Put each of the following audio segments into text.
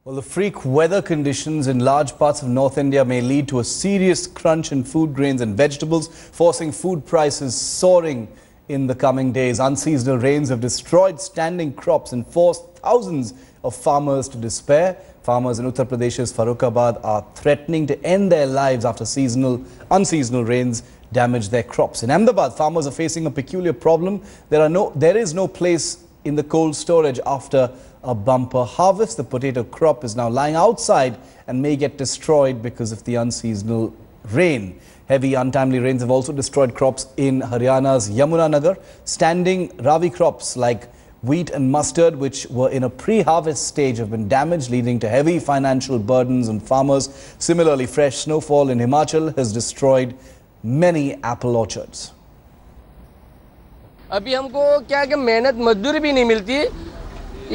Well, the freak weather conditions in large parts of North India may lead to a serious crunch in food grains and vegetables, forcing food prices soaring in the coming days. Unseasonal rains have destroyed standing crops and forced thousands of farmers to despair. Farmers in Uttar Pradesh's Farrukhabad are threatening to end their lives after unseasonal rains damage their crops. In Ahmedabad, farmers are facing a peculiar problem. There is no place in the cold storage after a bumper harvest. The potato crop is now lying outside and may get destroyed because of the unseasonal rain. Heavy untimely rains have also destroyed crops in Haryana's Yamunanagar. Standing Rabi crops like wheat and mustard, which were in a pre-harvest stage, have been damaged, leading to heavy financial burdens on farmers. Similarly, fresh snowfall in Himachal has destroyed many apple orchards. अभी हमको क्या है कि मेहनत मजदूरी भी नहीं मिलती,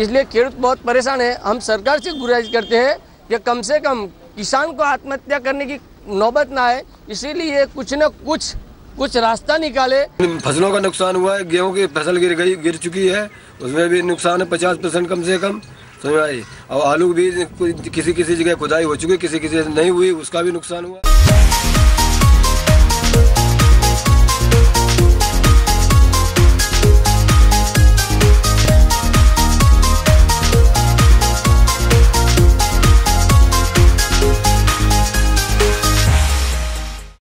इसलिए खेडूत बहुत परेशान है। हम सरकार से गुजारिश करते हैं कि कम से कम किसान को आत्महत्या करने की नौबत ना आए, इसीलिए कुछ न कुछ रास्ता निकाले। फसलों का नुकसान हुआ है, गेहूं की फसल गिर चुकी है, उसमें भी नुकसान है 50% कम से कम, समझ आई। और आलू भी किसी जगह खुदाई हो चुकी है, किसी नहीं हुई, उसका भी नुकसान हुआ।